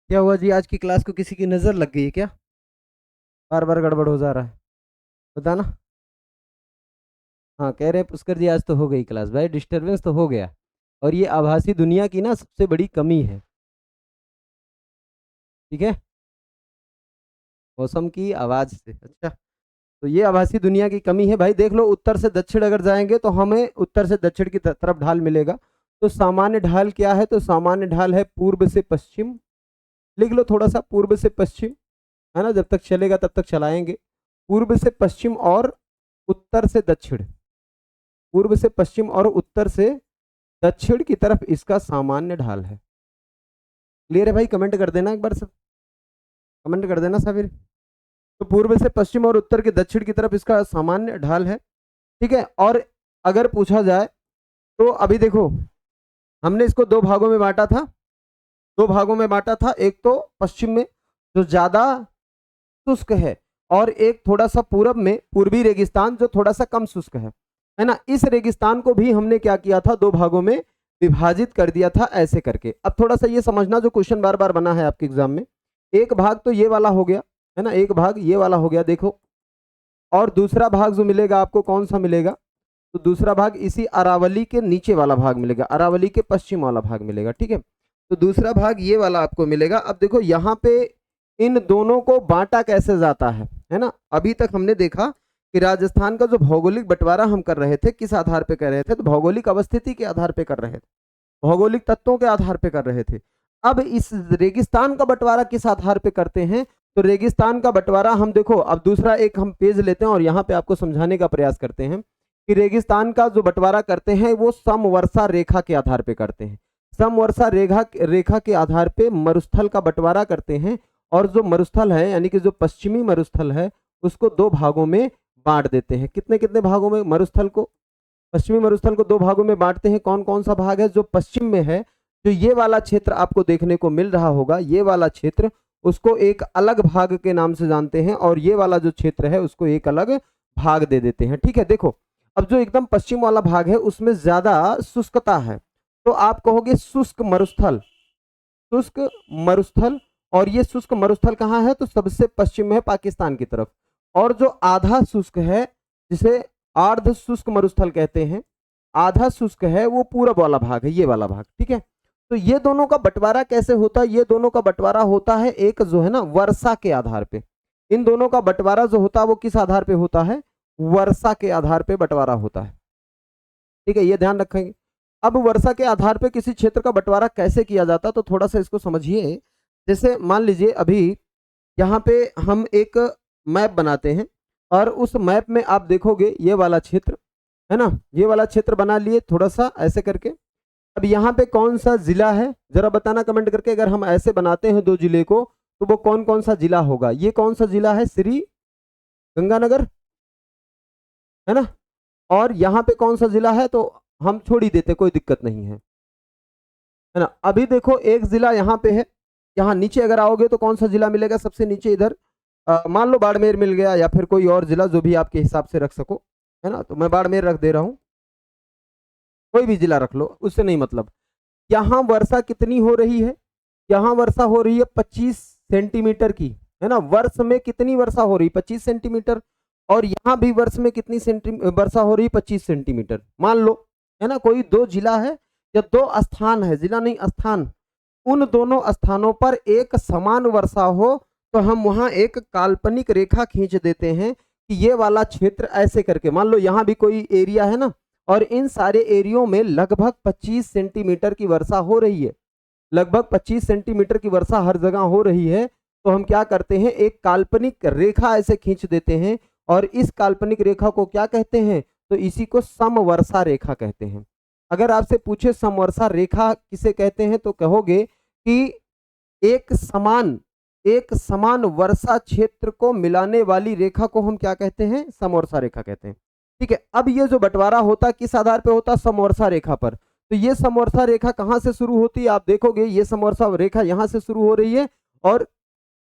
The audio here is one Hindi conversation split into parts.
क्या हुआ जी? आज की क्लास को किसी की नजर लग गई है क्या? बार बार गड़बड़ हो जा रहा है। बताना। हाँ, कह रहे हैं पुष्कर जी आज तो हो गई क्लास। भाई डिस्टरबेंस तो हो गया। और ये आभासी दुनिया की ना सबसे बड़ी कमी है। ठीक है। मौसम की आवाज से अच्छा। तो ये आभासी दुनिया की कमी है भाई। देख लो, उत्तर से दक्षिण अगर जाएंगे तो हमें उत्तर से दक्षिण की तरफ ढाल मिलेगा। तो सामान्य ढाल क्या है? तो सामान्य ढाल है पूर्व से पश्चिम। लिख लो थोड़ा सा, पूर्व से पश्चिम। है ना, जब तक चलेगा तब तक चलाएंगे। पूर्व से पश्चिम और उत्तर से दक्षिण। पूर्व से पश्चिम और उत्तर से दक्षिण की तरफ इसका सामान्य ढाल है। क्लियर है भाई? कमेंट कर देना एक बार सब। कमेंट कर देना साबिर। तो पूर्व से पश्चिम और उत्तर के दक्षिण की तरफ इसका सामान्य ढाल है। ठीक है। और अगर पूछा जाए तो अभी देखो, हमने इसको दो भागों में बांटा था। दो भागों में बांटा था, एक तो पश्चिम में जो ज्यादा शुष्क है, और एक थोड़ा सा पूरब में पूर्वी रेगिस्तान जो थोड़ा सा कम शुष्क है ना। इस रेगिस्तान को भी हमने क्या किया था? दो भागों में विभाजित कर दिया था ऐसे करके। अब थोड़ा सा ये समझना, जो क्वेश्चन बार बार बना है आपके एग्जाम में। एक भाग तो ये वाला हो गया, है ना, एक भाग ये वाला हो गया देखो। और दूसरा भाग जो मिलेगा आपको, कौन सा मिलेगा? तो दूसरा भाग इसी अरावली के नीचे वाला भाग मिलेगा, अरावली के पश्चिम वाला भाग मिलेगा। ठीक है। तो दूसरा भाग ये वाला आपको मिलेगा। अब देखो यहाँ पे इन दोनों को बांटा कैसे जाता है ना। अभी तक हमने देखा कि राजस्थान का जो भौगोलिक बंटवारा हम कर रहे थे, किस आधार पे कर रहे थे? तो भौगोलिक अवस्थिति के आधार पे कर रहे थे, भौगोलिक तत्वों के आधार पे कर रहे थे। अब इस रेगिस्तान का बंटवारा किस आधार पे करते हैं? तो रेगिस्तान का बंटवारा हम देखो, अब दूसरा एक हम पेज लेते हैं और यहाँ पे आपको समझाने का प्रयास करते हैं कि रेगिस्तान का जो बंटवारा करते हैं वो समवर्षा रेखा के आधार पे करते हैं। समवर्षा रेखा रेखा के आधार पे मरुस्थल का बंटवारा करते हैं। और जो मरुस्थल है, यानी कि जो पश्चिमी मरुस्थल है, उसको दो भागों में बांट देते हैं। कितने कितने भागों में मरुस्थल को? पश्चिमी मरुस्थल को दो भागों में बांटते हैं। कौन कौन सा भाग है जो पश्चिम में है? जो ये वाला क्षेत्र आपको देखने को मिल रहा होगा, ये वाला क्षेत्र, उसको एक अलग भाग के नाम से जानते हैं, और ये वाला जो क्षेत्र है उसको एक अलग भाग दे देते हैं। ठीक है। देखो, अब जो एकदम पश्चिम वाला भाग है उसमें ज्यादा शुष्कता है, तो आप कहोगे शुष्क मरुस्थल। शुष्क मरुस्थल। और ये शुष्क मरुस्थल कहाँ है? तो सबसे पश्चिम में है, पाकिस्तान की तरफ। और जो आधा शुष्क है, जिसे अर्ध शुष्क मरुस्थल कहते हैं, आधा शुष्क है, वो पूरब वाला भाग है, ये वाला भाग। ठीक है। तो ये दोनों का बंटवारा कैसे होता है? ये दोनों का बंटवारा होता है एक जो है ना वर्षा के आधार पे। इन दोनों का बंटवारा जो होता है वो किस आधार पे होता है? वर्षा के आधार पे बंटवारा होता है। ठीक है, ये ध्यान रखेंगे। अब वर्षा के आधार पे किसी क्षेत्र का बंटवारा कैसे किया जाता है, तो थोड़ा सा इसको समझिए। जैसे मान लीजिए अभी यहाँ पे हम एक मैप बनाते हैं, और उस मैप में आप देखोगे ये वाला क्षेत्र, है ना, ये वाला क्षेत्र बना लिए थोड़ा सा ऐसे करके। अब यहाँ पे कौन सा जिला है जरा बताना कमेंट करके। अगर हम ऐसे बनाते हैं दो जिले को, तो वो कौन कौन सा जिला होगा? ये कौन सा जिला है? श्री गंगानगर, है ना। और यहाँ पे कौन सा जिला है? तो हम छोड़ ही देते, कोई दिक्कत नहीं है ना। अभी देखो एक जिला यहाँ पे है। यहाँ नीचे अगर आओगे तो कौन सा जिला मिलेगा सबसे नीचे इधर? मान लो बाड़मेर मिल गया, या फिर कोई और जिला जो भी आपके हिसाब से रख सको, है ना। तो मैं बाड़मेर रख दे रहा हूँ, कोई भी जिला रख लो, उससे नहीं मतलब। यहाँ वर्षा कितनी हो रही है? यहाँ वर्षा हो रही है 25 सेंटीमीटर की, है ना। वर्ष में कितनी वर्षा हो रही? 25 सेंटीमीटर। और यहाँ भी वर्ष में कितनी वर्षा हो रही है? 25 सेंटीमीटर मान लो, है ना। कोई दो जिला है या दो स्थान है, जिला नहीं स्थान, उन दोनों स्थानों पर एक समान वर्षा हो, तो हम वहां एक काल्पनिक रेखा खींच देते हैं कि ये वाला क्षेत्र ऐसे करके। मान लो यहाँ भी कोई एरिया है ना, और इन सारे एरियो में लगभग 25 सेंटीमीटर की वर्षा हो रही है, लगभग 25 सेंटीमीटर की वर्षा हर जगह हो रही है। तो हम क्या करते हैं? एक काल्पनिक रेखा ऐसे खींच देते हैं, और इस काल्पनिक रेखा को क्या कहते हैं? तो इसी को समवर्षा रेखा कहते हैं। अगर आपसे पूछे समवर्षा रेखा किसे कहते हैं, तो कहोगे कि एक समान वर्षा क्षेत्र को मिलाने वाली रेखा को हम क्या कहते हैं? समवर्षा रेखा कहते हैं। ठीक है। अब ये जो बंटवारा होता है किस आधार पे होता है? समवर्षा रेखा पर। तो ये समवर्षा रेखा कहां से शुरू होती है? आप देखोगे ये समवर्षा रेखा यहां से शुरू हो रही है, और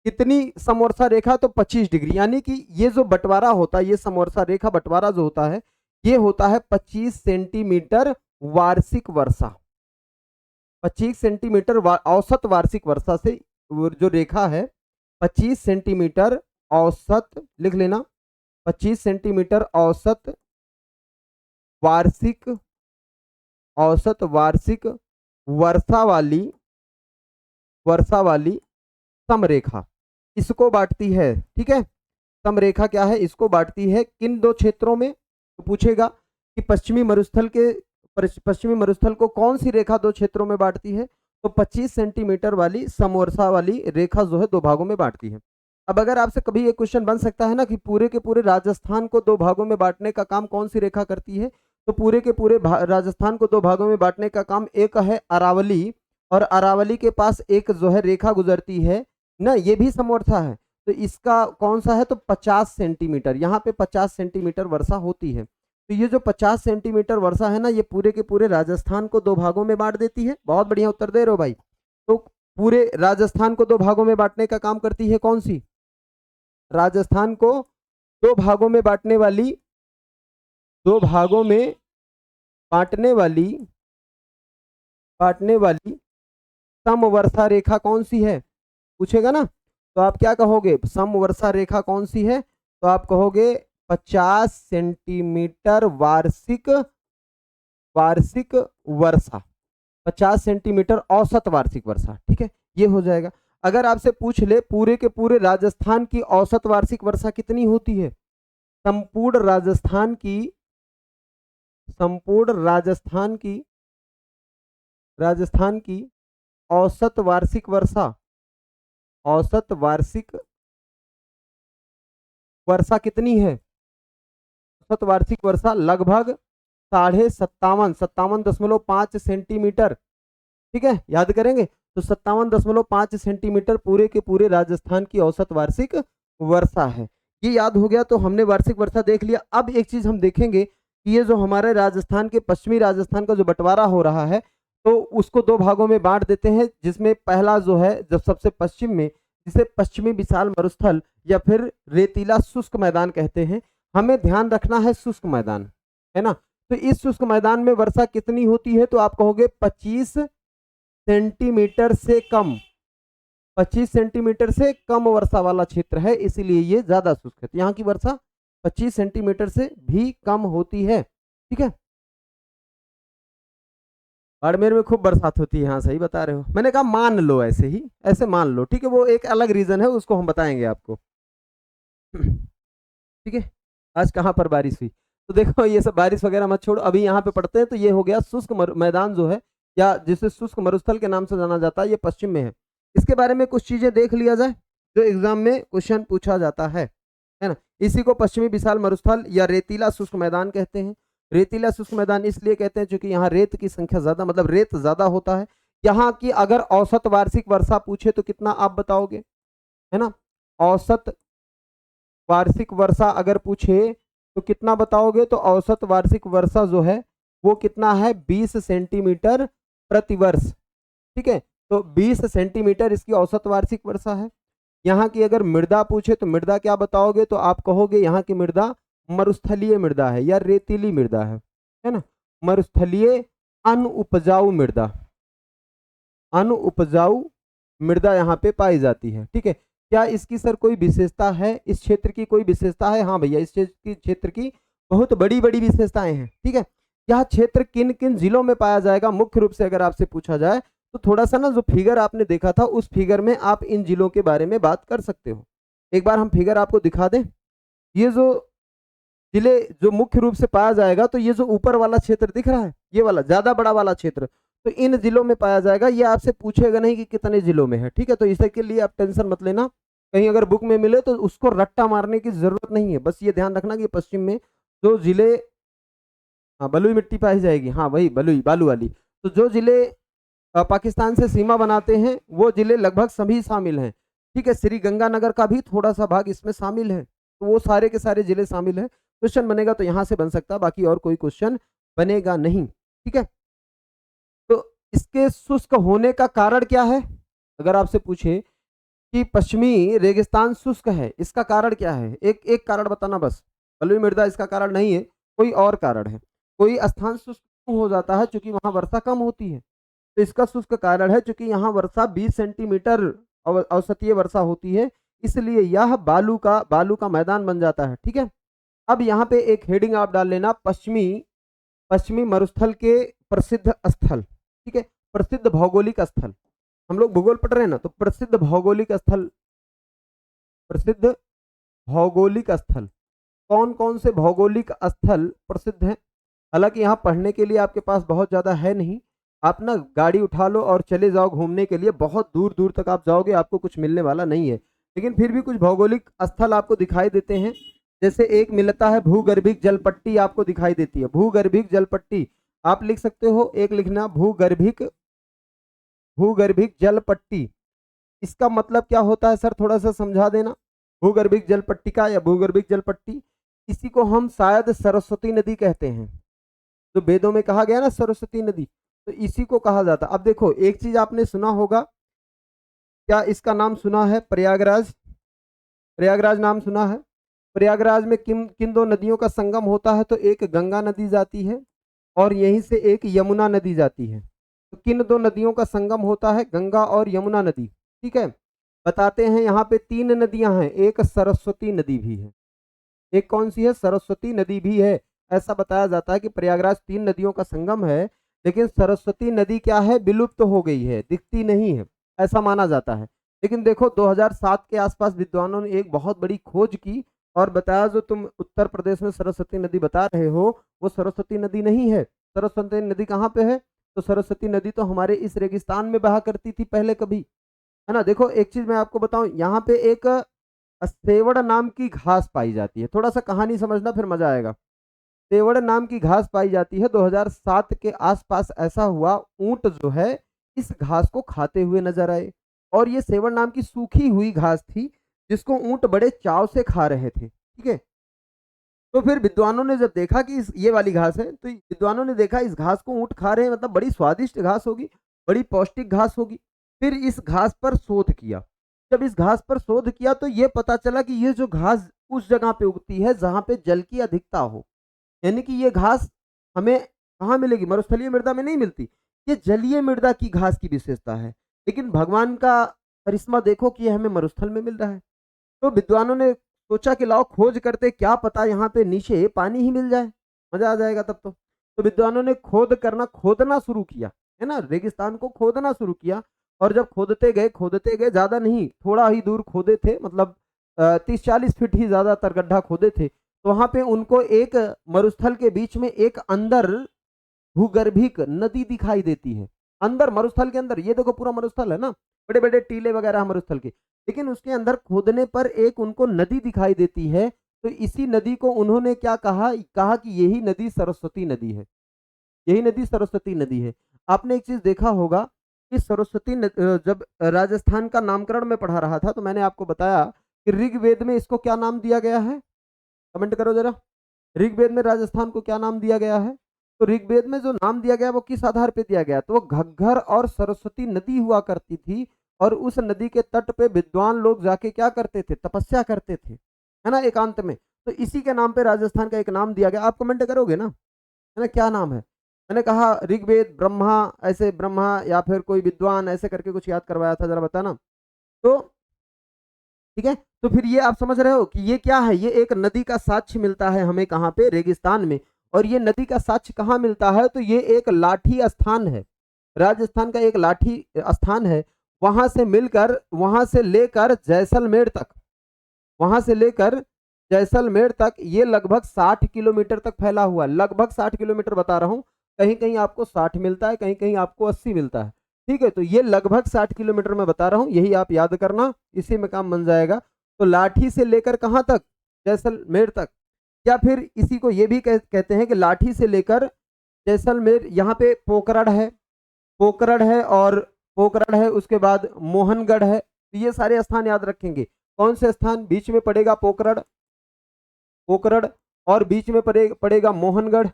कितनी समवर्षा रेखा? तो 25 डिग्री। यानी कि ये जो बंटवारा होता है, ये समवर्षा रेखा बंटवारा जो होता है, ये होता है 25 सेंटीमीटर वार्षिक वर्षा। 25 सेंटीमीटर औसत वार्षिक वर्षा से वो जो रेखा है 25 सेंटीमीटर औसत, लिख लेना, 25 सेंटीमीटर वार्षिक औसत वार्षिक वर्षा वाली समरेखा इसको बांटती है। ठीक है, समरेखा क्या है, इसको बांटती है किन दो क्षेत्रों में, तो पूछेगा कि पश्चिमी मरुस्थल को कौन सी रेखा दो क्षेत्रों में बांटती है, तो 25 सेंटीमीटर वाली समवर्षा वाली रेखा जो है दो भागों में बांटती है। अब अगर आपसे कभी ये क्वेश्चन बन सकता है ना कि पूरे के पूरे राजस्थान को दो भागों में बांटने का काम कौन सी रेखा करती है, तो पूरे के पूरे राजस्थान को दो भागों में बांटने का काम एक है अरावली, और अरावली के पास एक जो है रेखा गुजरती है ना, ये भी समवर्षा है, तो इसका कौन सा है, तो 50 सेंटीमीटर, यहाँ पे 50 सेंटीमीटर वर्षा होती है। तो ये जो 50 सेंटीमीटर वर्षा है ना, ये पूरे के पूरे राजस्थान को दो भागों में बांट देती है। बहुत बढ़िया उत्तर दे रहे हो भाई। तो पूरे राजस्थान को दो भागों में बांटने का काम करती है कौन सी, राजस्थान को दो भागों में बांटने वाली, दो भागों में बांटने वाली समवर्षा रेखा कौन सी है, पूछेगा ना, तो आप क्या कहोगे, समवर्षा रेखा कौन सी है, तो आप कहोगे 50 सेंटीमीटर वार्षिक वर्षा, 50 सेंटीमीटर औसत वार्षिक वर्षा। ठीक है, ये हो जाएगा। अगर आपसे पूछ ले पूरे के पूरे राजस्थान की औसत वार्षिक वर्षा कितनी होती है, संपूर्ण राजस्थान की औसत वार्षिक वर्षा कितनी है, औसत वार्षिक वर्षा लगभग 57.5 सेंटीमीटर। ठीक है, याद करेंगे तो 57.5 सेंटीमीटर पूरे के पूरे राजस्थान की औसत वार्षिक वर्षा है। ये याद हो गया, तो हमने वार्षिक वर्षा देख लिया। अब एक चीज हम देखेंगे कि ये जो हमारे राजस्थान के पश्चिमी राजस्थान का जो बंटवारा हो रहा है, तो उसको दो भागों में बांट देते हैं, जिसमें पहला जो है जब सबसे पश्चिम में, जिसे पश्चिमी विशाल मरुस्थल या फिर रेतीला शुष्क मैदान कहते हैं। हमें ध्यान रखना है शुष्क मैदान है ना, तो इस शुष्क मैदान में वर्षा कितनी होती है, तो आप कहोगे 25 सेंटीमीटर से कम, 25 सेंटीमीटर से कम वर्षा वाला क्षेत्र है, इसीलिए ये ज्यादा शुष्क है। तो यहाँ की वर्षा 25 सेंटीमीटर से भी कम होती है। ठीक है, बाड़मेर में खूब बरसात होती है, हाँ सही बता रहे हो, मैंने कहा मान लो, ऐसे ही ऐसे मान लो। ठीक है, वो एक अलग रीजन है, उसको हम बताएंगे आपको। ठीक है, आज कहाँ पर बारिश हुई, तो देखो ये सब बारिश वगैरह मत छोड़ो, अभी यहाँ पे पढ़ते हैं। तो ये हो गया शुष्क मैदान जो है, या जिसे शुष्क मरुस्थल के नाम से जाना जाता है, ये पश्चिम में है। इसके बारे में कुछ चीजें देख लिया जाए जो एग्जाम में क्वेश्चन पूछा जाता है ना। इसी को पश्चिमी विशाल मरुस्थल या रेतीला शुष्क मैदान कहते हैं। रेतीला शुष्क मैदान इसलिए कहते हैं क्योंकि यहाँ रेत की संख्या ज्यादा, मतलब रेत ज्यादा होता है। यहाँ की अगर औसत वार्षिक वर्षा पूछे तो कितना आप बताओगे, है ना, औसत वार्षिक वर्षा अगर पूछे तो कितना बताओगे, तो औसत वार्षिक वर्षा जो है वो कितना है, 20 सेंटीमीटर प्रति वर्ष। ठीक है, तो 20 सेंटीमीटर इसकी औसत वार्षिक वर्षा है। यहाँ की अगर मृदा पूछे तो मृदा क्या बताओगे, तो आप कहोगे यहाँ की मृदा मरुस्थलीय मृदा है या रेतीली मृदा है ना, मरुस्थलीय अनुपजाऊ मृदा यहाँ पे पाई जाती है। ठीक है, क्या इसकी सर कोई विशेषता है, इस क्षेत्र की कोई विशेषता है, हाँ भैया, इस क्षेत्र की बहुत बड़ी बड़ी विशेषताएं हैं। ठीक है, यह क्षेत्र किन किन जिलों में पाया जाएगा, मुख्य रूप से अगर आपसे पूछा जाए तो थोड़ा सा ना जो फिगर आपने देखा था उस फिगर में आप इन जिलों के बारे में बात कर सकते हो। एक बार हम फिगर आपको दिखा दें, ये जो जिले जो मुख्य रूप से पाया जाएगा, तो ये जो ऊपर वाला क्षेत्र दिख रहा है, ये वाला ज्यादा बड़ा वाला क्षेत्र, तो इन जिलों में पाया जाएगा। ये आपसे पूछेगा नहीं कि कितने जिलों में है। ठीक है, तो इसके लिए आप टेंशन मत लेना, कहीं अगर बुक में मिले तो उसको रट्टा मारने की जरूरत नहीं है। बस ये ध्यान रखना कि पश्चिम में जो जिले, हाँ बलुई मिट्टी पाई जाएगी, हाँ वही बलुई बालू वाली, तो जो जिले पाकिस्तान से सीमा बनाते हैं वो जिले लगभग सभी शामिल हैं। ठीक है, श्री गंगानगर का भी थोड़ा सा भाग इसमें शामिल है, तो वो सारे के सारे जिले शामिल हैं। क्वेश्चन बनेगा तो यहाँ से बन सकता है, बाकी और कोई क्वेश्चन बनेगा नहीं। ठीक है, तो इसके शुष्क होने का कारण क्या है, अगर आपसे पूछे कि पश्चिमी रेगिस्तान शुष्क है, इसका कारण क्या है, एक कारण बताना बस। बलुई मृदा इसका कारण नहीं है, कोई और कारण है। कोई स्थान शुष्क हो जाता है क्योंकि वहां वर्षा कम होती है, तो इसका शुष्क कारण है क्योंकि यहाँ वर्षा 20 सेंटीमीटर औसतीय वर्षा होती है, इसलिए यह बालू का मैदान बन जाता है। ठीक है, अब यहाँ पे एक हेडिंग आप डाल लेना, पश्चिमी मरुस्थल के प्रसिद्ध स्थल। ठीक है, प्रसिद्ध भौगोलिक स्थल, हम लोग भूगोल पढ़ रहे हैं ना, तो प्रसिद्ध भौगोलिक स्थल कौन कौन से भौगोलिक स्थल प्रसिद्ध हैं। हालांकि यहाँ पढ़ने के लिए आपके पास बहुत ज़्यादा है नहीं, आप ना गाड़ी उठा लो और चले जाओ घूमने के लिए, बहुत दूर दूर तक आप जाओगे, आपको कुछ मिलने वाला नहीं है, लेकिन फिर भी कुछ भौगोलिक स्थल आपको दिखाई देते हैं। जैसे एक मिलता है भूगर्भिक जल पट्टी, आपको दिखाई देती है भूगर्भिक जल पट्टी, आप लिख सकते हो, एक लिखना भूगर्भिक जल पट्टी। इसका मतलब क्या होता है सर, थोड़ा सा समझा देना। भूगर्भिक जल पट्टिका या भूगर्भिक जल पट्टी, इसी को हम शायद सरस्वती नदी कहते हैं, तो वेदों में कहा गया ना सरस्वती नदी, तो इसी को कहा जाता। अब देखो एक चीज आपने सुना होगा, क्या इसका नाम सुना है, प्रयागराज? प्रयागराज नाम सुना है? प्रयागराज में किन किन दो नदियों का संगम होता है, तो एक गंगा नदी जाती है और यहीं से एक यमुना नदी जाती है। तो किन दो नदियों का संगम होता है, गंगा और यमुना नदी। ठीक है, बताते हैं, यहाँ पे 3 नदियां हैं, एक सरस्वती नदी भी है। एक कौन सी है, सरस्वती नदी भी है। ऐसा बताया जाता है कि प्रयागराज 3 नदियों का संगम है, लेकिन सरस्वती नदी क्या है, विलुप्त हो गई है, दिखती नहीं है, ऐसा माना जाता है। लेकिन देखो 2007 के आसपास विद्वानों ने एक बहुत बड़ी खोज की और बताया, जो तुम उत्तर प्रदेश में सरस्वती नदी बता रहे हो, वो सरस्वती नदी नहीं है। सरस्वती नदी कहाँ पे है, तो सरस्वती नदी तो हमारे इस रेगिस्तान में बहा करती थी पहले कभी, है ना। देखो एक चीज मैं आपको बताऊं, यहाँ पे एक सेवड़ नाम की घास पाई जाती है, थोड़ा सा कहानी समझना फिर मजा आएगा। सेवड़ नाम की घास पाई जाती है, 2007 के आसपास ऐसा हुआ, ऊंट जो है इस घास को खाते हुए नजर आए, और ये सेवड़ नाम की सूखी हुई घास थी जिसको ऊंट बड़े चाव से खा रहे थे। ठीक है, तो फिर विद्वानों ने जब देखा कि ये वाली घास है, तो विद्वानों ने देखा इस घास को ऊंट खा रहे हैं, मतलब बड़ी स्वादिष्ट घास होगी, बड़ी पौष्टिक घास होगी। फिर इस घास पर शोध किया, जब इस घास पर शोध किया तो ये पता चला कि ये जो घास उस जगह पे उगती है जहां पे जल की अधिकता हो, यानी कि ये घास हमें कहाँ मिलेगी, मरुस्थलीय मृदा में नहीं मिलती, ये जलीय मृदा की घास की विशेषता है। लेकिन भगवान का करिश्मा देखो कि ये हमें मरुस्थल में मिल रहा है। तो विद्वानों ने सोचा कि लाओ खोज करते, क्या पता यहाँ पे नीचे पानी ही मिल जाए, मजा आ जाएगा तब तो विद्वानों ने खोदना शुरू किया, है ना, रेगिस्तान को खोदना शुरू किया। और जब खोदते गए, ज्यादा नहीं, थोड़ा ही दूर खोदे थे, मतलब 30-40 फीट ही ज्यादातर गड्ढा खोदे थे, तो वहां पे उनको एक मरुस्थल के बीच में एक अंदर भूगर्भिक नदी दिखाई देती है। अंदर मरुस्थल के अंदर, ये देखो पूरा मरुस्थल है ना, बड़े बड़े टीले वगैरह मरुस्थल के, लेकिन उसके अंदर खोदने पर एक उनको नदी दिखाई देती है। तो इसी नदी को उन्होंने क्या कहा कि यही नदी सरस्वती नदी है, यही नदी सरस्वती नदी है। आपने एक चीज देखा होगा कि जब राजस्थान का नामकरण में पढ़ा रहा था, तो मैंने आपको बताया कि ऋग्वेद में इसको क्या नाम दिया गया है, कमेंट करो जरा, ऋग्वेद में राजस्थान को क्या नाम दिया गया है। तो ऋग्वेद में जो नाम दिया गया वो किस आधार पे दिया गया, तो वो घग्घर और सरस्वती नदी हुआ करती थी, और उस नदी के तट पे विद्वान लोग जाके क्या करते थे, तपस्या करते थे, है ना, एकांत में। तो इसी के नाम पे राजस्थान का एक नाम दिया गया। आप कमेंट करोगे ना, है ना, क्या नाम है। मैंने कहा ऋग्वेद, ब्रह्मा, ऐसे ब्रह्मा या फिर कोई विद्वान ऐसे करके कुछ याद करवाया था, जरा बताना। तो ठीक है, तो फिर ये आप समझ रहे हो कि ये क्या है, ये एक नदी का साक्ष्य मिलता है हमें कहाँ पे, रेगिस्तान में। और ये नदी का साक्ष्य कहाँ मिलता है, तो ये एक लाठी स्थान है, राजस्थान का एक लाठी स्थान है। वहां से लेकर जैसलमेर तक, वहां से लेकर जैसलमेर तक ये लगभग 60 किलोमीटर तक फैला हुआ है, लगभग 60 किलोमीटर बता रहा हूँ, कहीं कहीं आपको 60 मिलता है, कहीं कहीं आपको 80 मिलता है। ठीक है, तो ये लगभग 60 किलोमीटर में बता रहा हूँ, यही आप याद करना, इसी में काम बन जाएगा। तो लाठी से लेकर कहाँ तक, जैसलमेर तक, या फिर इसी को ये भी कहते हैं कि लाठी से लेकर जैसलमेर। यहाँ पे पोकरण है और पोकरण है, उसके बाद मोहनगढ़ है, तो ये सारे स्थान याद रखेंगे। कौन से स्थान, बीच में पड़ेगा पोकरण, और बीच में पड़ेगा मोहनगढ़,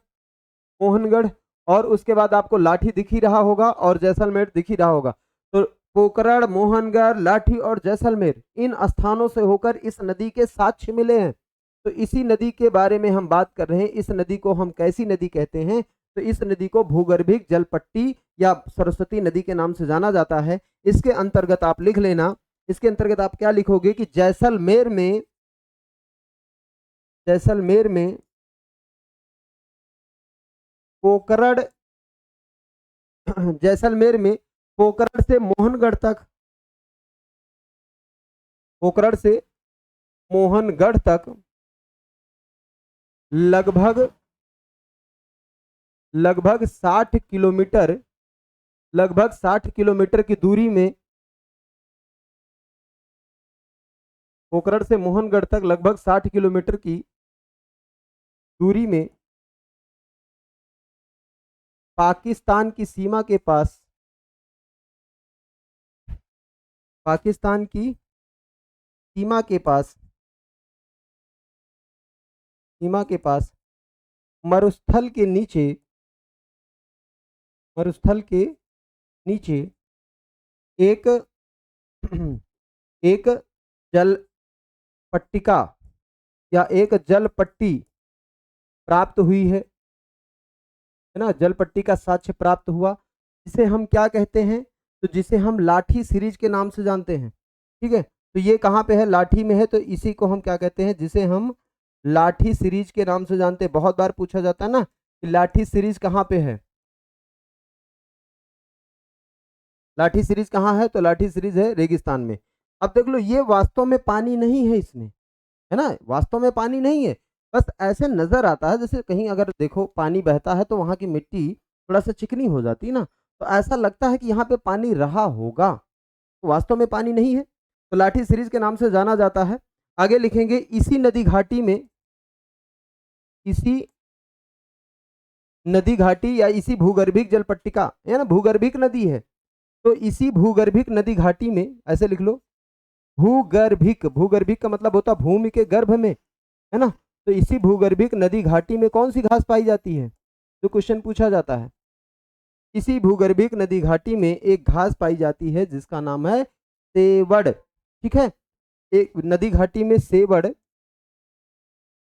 और उसके बाद आपको लाठी दिख ही रहा होगा और जैसलमेर दिख ही रहा होगा। तो पोकरण, मोहनगढ़, लाठी और जैसलमेर, इन स्थानों से होकर इस नदी के साक्ष्य मिले हैं। तो इसी नदी के बारे में हम बात कर रहे हैं। इस नदी को हम कैसी नदी कहते हैं, तो इस नदी को भूगर्भिक जल पट्टी या सरस्वती नदी के नाम से जाना जाता है। इसके अंतर्गत आप लिख लेना इसके अंतर्गत आप क्या लिखोगे कि जैसलमेर में पोकरण जैसलमेर में पोकरण से मोहनगढ़ तक, पोकरण से मोहनगढ़ तक लगभग 60 किलोमीटर, लगभग 60 किलोमीटर की दूरी में, पोकरण से मोहनगढ़ तक लगभग 60 किलोमीटर की दूरी में पाकिस्तान की सीमा के पास, पाकिस्तान की सीमा के पास, सीमा के पास मरुस्थल के नीचे, मरुस्थल के नीचे एक एक जल पट्टिका या एक जल पट्टी प्राप्त हुई है ना, जल पट्टी का साक्ष्य प्राप्त हुआ, जिसे हम क्या कहते हैं, तो जिसे हम लाठी सीरीज के नाम से जानते हैं। ठीक है, तो ये कहाँ पे है, लाठी में है, तो इसी को हम क्या कहते हैं, जिसे हम लाठी सीरीज के नाम से जानते हैं। बहुत बार पूछा जाता है ना कि लाठी सीरीज कहाँ पे है, लाठी सीरीज कहाँ है, तो लाठी सीरीज है रेगिस्तान में। अब देख लो, ये वास्तव में पानी नहीं है इसमें, है ना, वास्तव में पानी नहीं है, बस ऐसे नजर आता है, जैसे कहीं अगर देखो पानी बहता है तो वहां की मिट्टी थोड़ा सा चिकनी हो जाती है ना, तो ऐसा लगता है कि यहाँ पे पानी रहा होगा, तो वास्तव में पानी नहीं है, तो लाठी सीरीज के नाम से जाना जाता है। आगे लिखेंगे, इसी नदी घाटी में, इसी नदी घाटी या इसी भूगर्भिक जल पट्टिका, है ना, भूगर्भिक नदी है, तो इसी भूगर्भिक नदी घाटी में, ऐसे लिख लो, भूगर्भिक, भूगर्भिक का मतलब होता भूमि के गर्भ में, है ना, तो इसी भूगर्भिक नदी घाटी में कौन सी घास पाई जाती है, जो क्वेश्चन पूछा जाता है, इसी भूगर्भिक नदी घाटी में एक घास पाई जाती है जिसका नाम है सेवड़। ठीक है, एक नदी घाटी में सेवड़,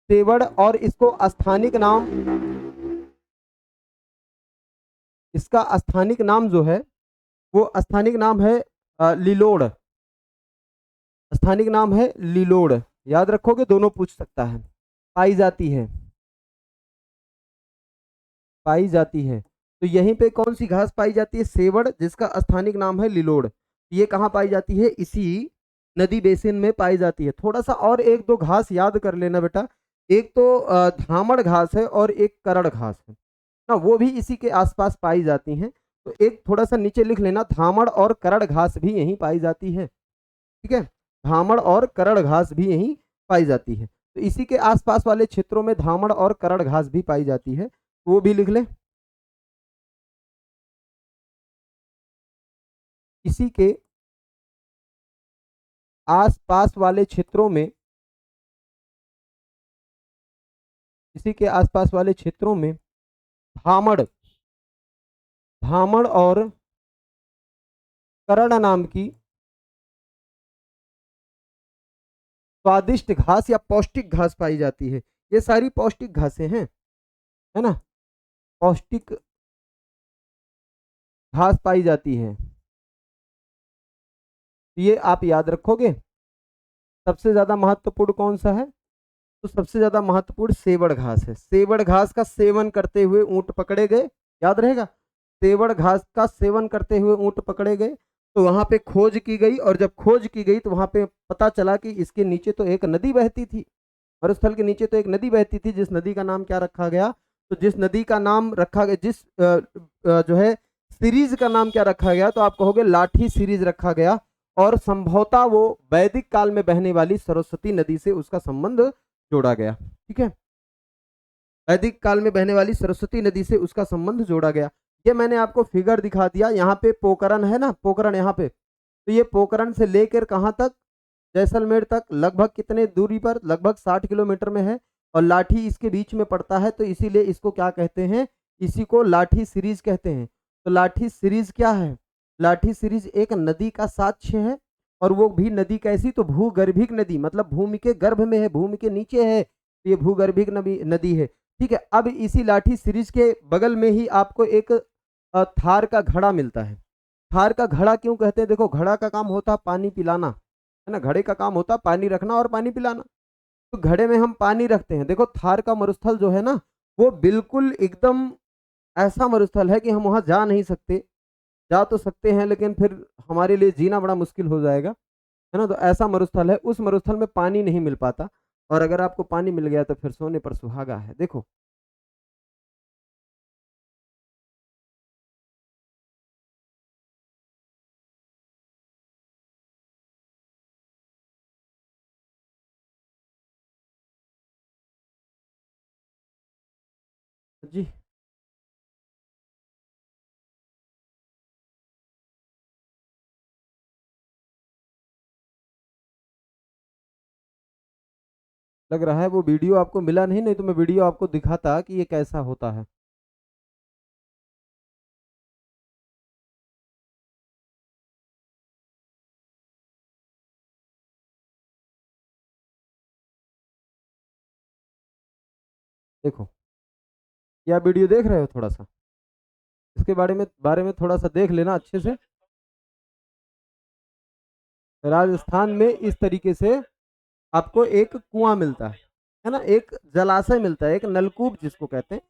सेवड़, और इसको स्थानिक नाम, इसका स्थानिक नाम जो है वो स्थानिक नाम है लिलोड़, स्थानिक नाम है लिलोड़, याद रखोगे, दोनों पूछ सकता है। पाई जाती है, पाई जाती है, तो यहीं पे कौन सी घास पाई जाती है, सेवड़, जिसका स्थानिक नाम है लिलोड़। ये कहाँ पाई जाती है, इसी नदी बेसिन में पाई जाती है। थोड़ा सा और एक दो घास याद कर लेना बेटा, एक तो धामड़ घास है और एक करड़ घास है ना, वो भी इसी के आसपास पाई जाती हैं, तो एक थोड़ा सा नीचे लिख लेना, धामड़ और करड़ घास भी यहीं पाई जाती है। ठीक है, धामड़ और करड़ घास भी यहीं पाई जाती है, तो इसी के आसपास वाले क्षेत्रों में धामड़ और करड़ घास भी पाई जाती है, वो भी लिख ले। इसी के आसपास वाले क्षेत्रों में, इसी के आसपास वाले क्षेत्रों में धामड़, धामड़ और करड़ नाम की स्वादिष्ट घास या पौष्टिक घास पाई जाती है। ये सारी पौष्टिक घासें हैं, है ना, पौष्टिक घास पाई जाती है, ये आप याद रखोगे। सबसे ज्यादा महत्वपूर्ण कौन सा है, तो सबसे ज्यादा महत्वपूर्ण सेवड़ घास है। सेवड़ घास का सेवन करते हुए ऊंट पकड़े गए, याद रहेगा, सेवड़ घास का सेवन करते हुए ऊंट पकड़े गए, तो वहां पे खोज की गई, और जब खोज की गई तो वहां पे पता चला कि इसके नीचे तो एक नदी बहती थी, मरुस्थल के नीचे तो एक नदी बहती थी, जिस नदी का नाम क्या रखा गया, तो जिस नदी का नाम रखा गया, जिस जो है सीरीज का नाम क्या रखा गया, तो आप कहोगे लाठी सीरीज रखा गया, और संभवतः वो वैदिक काल में बहने वाली सरस्वती नदी से उसका संबंध जोड़ा गया। ठीक है, वैदिक काल में बहने वाली सरस्वती नदी से उसका संबंध जोड़ा गया। ये मैंने आपको फिगर दिखा दिया, यहाँ पे पोकरण है ना, पोकरण यहाँ पे, तो ये पोकरण से लेकर कहाँ तक, जैसलमेर तक लगभग कितने दूरी पर, लगभग 60 किलोमीटर में है, और लाठी इसके बीच में पड़ता है, तो इसीलिए इसको क्या कहते हैं, इसी को लाठी सीरीज कहते हैं। तो लाठी सीरीज क्या है, लाठी सीरीज एक नदी का साक्ष्य है, और वो भी नदी कैसी, तो भूगर्भिक नदी, मतलब भूमि के गर्भ में है, भूमि के नीचे है, तो ये भूगर्भिक नदी है। ठीक है, अब इसी लाठी सीरीज के बगल में ही आपको एक थार का घड़ा मिलता है, थार का घड़ा क्यों कहते हैं? देखो, घड़ा का काम होता है पानी पिलाना, है ना, घड़े का काम होता है पानी रखना और पानी पिलाना। तो घड़े में हम पानी रखते हैं। देखो, थार का मरुस्थल जो है ना, वो बिल्कुल एकदम ऐसा मरुस्थल है कि हम वहां जा नहीं सकते। जा तो सकते हैं लेकिन फिर हमारे लिए जीना बड़ा मुश्किल हो जाएगा, है ना। तो ऐसा मरुस्थल है, उस मरुस्थल में पानी नहीं मिल पाता, और अगर आपको पानी मिल गया तो फिर सोने पर सुहागा है। देखो, जी, लग रहा है वो वीडियो आपको मिला नहीं, नहीं तो मैं वीडियो आपको दिखाता कि ये कैसा होता है। देखो, क्या वीडियो देख रहे हो? थोड़ा सा इसके बारे में थोड़ा सा देख लेना अच्छे से। राजस्थान में इस तरीके से आपको एक कुआं मिलता है ना, एक जलाशय मिलता है, एक नलकूप जिसको कहते हैं।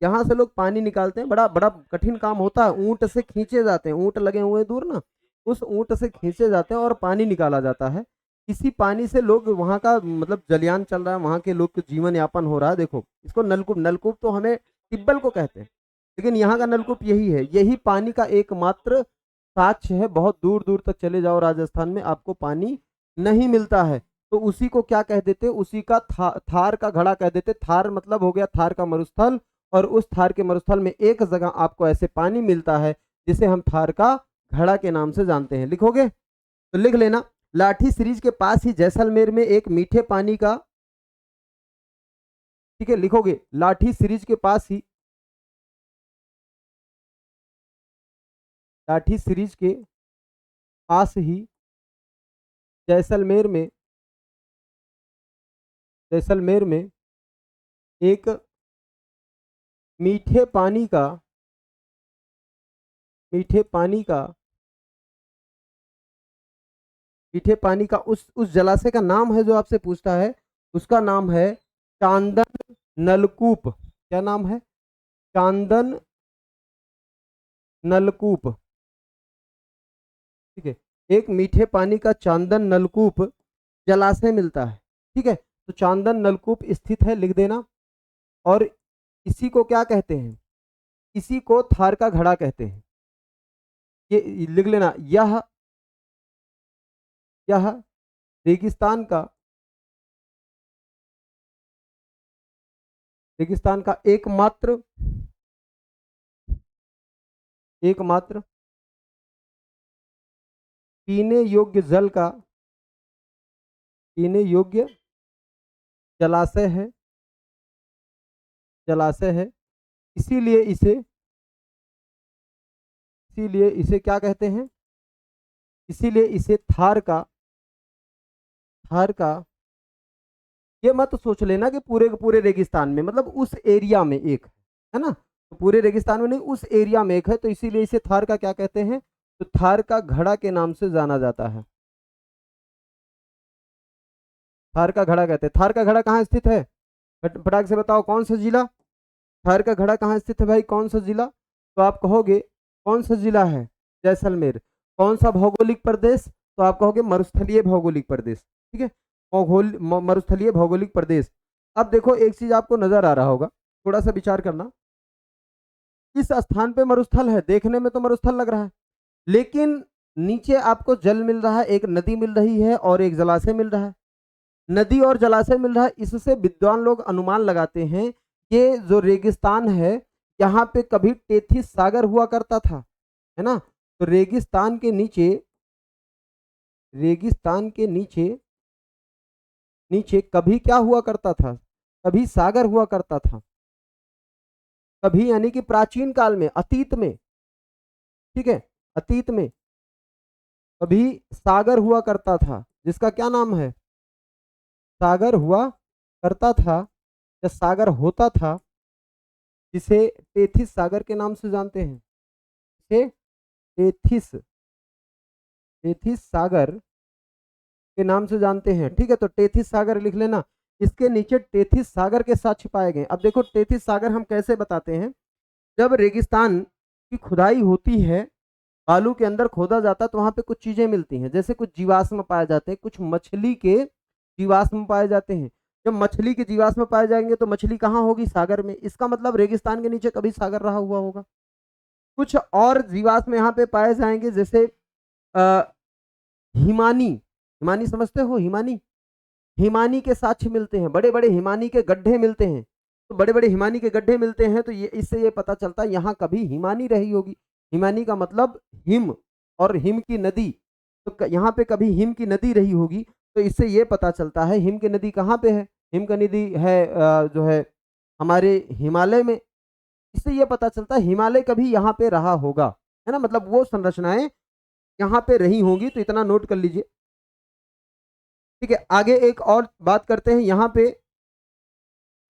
यहाँ से लोग पानी निकालते हैं। बड़ा बड़ा कठिन काम होता है, ऊंट से खींचे जाते हैं, ऊंट लगे हुए हैं दूर ना, उस ऊंट से खींचे जाते हैं और पानी निकाला जाता है। इसी पानी से लोग वहाँ का मतलब जलयान चल रहा है, वहाँ के लोग का जीवन यापन हो रहा है। देखो, इसको नलकूप, नलकूप तो हमें टिब्बल को कहते हैं, लेकिन यहाँ का नलकूप यही है। यही पानी का एकमात्र साक्ष्य है। बहुत दूर दूर तक चले जाओ राजस्थान में, आपको पानी नहीं मिलता है। तो उसी को क्या कह देते? उसी का थार का घड़ा कह देते। थार मतलब हो गया थार का मरुस्थल, और उस थार के मरुस्थल में एक जगह आपको ऐसे पानी मिलता है जिसे हम थार का घड़ा के नाम से जानते हैं। लिखोगे तो लिख लेना, लाठी सीरीज के पास ही जैसलमेर में एक मीठे पानी का, ठीक है, लिखोगे लाठी सीरीज के पास ही, लाठी सीरीज के पास ही जैसलमेर में, जैसलमेर में एक मीठे पानी का, मीठे पानी का, मीठे पानी का उस जलाशय का नाम है जो आपसे पूछता है, उसका नाम है चांदन नलकूप। क्या नाम है? चांदन नलकूप। ठीक है, एक मीठे पानी का चांदन नलकूप जलाशय मिलता है। ठीक है, तो चांदन नलकूप स्थित है, लिख देना। और इसी को क्या कहते हैं? इसी को थार का घड़ा कहते हैं। ये लिख लेना, यह रेगिस्तान का, रेगिस्तान का एकमात्र, एकमात्र पीने योग्य जल का, पीने योग्य जलाशय है, जलाशय है। इसीलिए इसे, इसीलिए इसे क्या कहते हैं? इसीलिए इसे थार का, थार का, ये मत सोच लेना कि पूरे के पूरे रेगिस्तान में, मतलब उस एरिया में एक है ना, तो पूरे रेगिस्तान में नहीं, उस एरिया में एक है, तो इसीलिए इसे थार का क्या कहते हैं? तो थार का घड़ा के नाम से जाना जाता है। थार का घड़ा कहते हैं। थार का घड़ा कहाँ स्थित है? फटाक से बताओ, कौन सा जिला? थार का घड़ा कहाँ स्थित है भाई, कौन सा जिला? तो आप कहोगे कौन सा जिला है? जैसलमेर। कौन सा भौगोलिक प्रदेश? तो आप कहोगे मरुस्थलीय भौगोलिक प्रदेश। ठीक है, मरुस्थलीय भौगोलिक प्रदेश। अब देखो, एक चीज आपको नजर आ रहा होगा, थोड़ा सा विचार करना। इस स्थान पे मरुस्थल है, देखने में तो मरुस्थल लग रहा है, लेकिन नीचे आपको जल मिल रहा है, एक नदी मिल रही है और एक जलाशय मिल रहा है। नदी और जलाशय मिल रहा है, इससे विद्वान लोग अनुमान लगाते हैं कि जो रेगिस्तान है, यहाँ पे कभी टेथिस सागर हुआ करता था, है ना। तो रेगिस्तान के नीचे, रेगिस्तान के नीचे, नीचे कभी क्या हुआ करता था? कभी सागर हुआ करता था। कभी यानी कि प्राचीन काल में, अतीत में, ठीक है, अतीत में कभी सागर हुआ करता था, जिसका क्या नाम है? सागर हुआ करता था, या सागर होता था, जिसे टेथिस सागर के नाम से जानते हैं। इसे टेथिस, टेथिस सागर के नाम से जानते हैं। ठीक है, तो टेथिस सागर लिख लेना। इसके नीचे टेथिस सागर के साक्ष्य पाए गए। अब देखो टेथिस सागर हम कैसे बताते हैं, जब रेगिस्तान की खुदाई होती है, बालू के अंदर खोदा जाता है, तो वहां पे कुछ चीजें मिलती हैं, जैसे कुछ जीवाश्म पाए जाते हैं, कुछ मछली के जीवाश्म पाए जाते हैं। जब मछली के जीवाश्म पाए जाएंगे तो मछली कहाँ होगी, सागर में। इसका मतलब रेगिस्तान के नीचे कभी सागर रहा हुआ होगा। कुछ और जीवाश्म यहाँ पे पाए जाएंगे, जैसे हिमानी, हिमानी समझते हो, हिमानी, हिमानी के साक्ष्य मिलते हैं, बड़े बड़े हिमानी के गड्ढे मिलते हैं। तो बड़े बड़े हिमानी के गड्ढे मिलते हैं, तो ये इससे ये पता चलता है यहाँ कभी हिमानी रही होगी। हिमानी का मतलब हिम, और हिम की नदी, तो यहाँ पे कभी हिम की नदी रही होगी। तो इससे ये पता चलता है हिम की नदी कहाँ पे है, हिम की नदी है जो है हमारे हिमालय में। इससे ये पता चलता है हिमालय कभी यहाँ पे रहा होगा, है ना, मतलब वो संरचनाएं यहाँ पे रही होंगी। तो इतना नोट कर लीजिए। ठीक है, आगे एक और बात करते हैं। यहाँ पे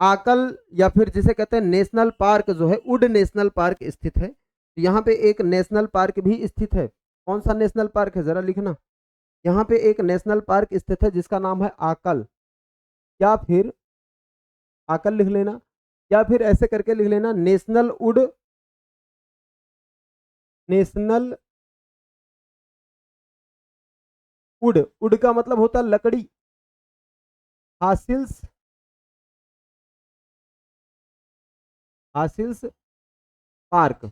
आकल या फिर जिसे कहते हैं नेशनल पार्क जो है, उड नेशनल पार्क स्थित है। तो यहाँ पे एक नेशनल पार्क भी स्थित है। कौन सा नेशनल पार्क है जरा लिखना। यहाँ पे एक नेशनल पार्क स्थित है जिसका नाम है आकल, या फिर आकल लिख लेना, या फिर ऐसे करके लिख लेना नेशनल उड, नेशनल उड। उड का मतलब होता है लकड़ी, हासिल्स, हासिल्स पार्क।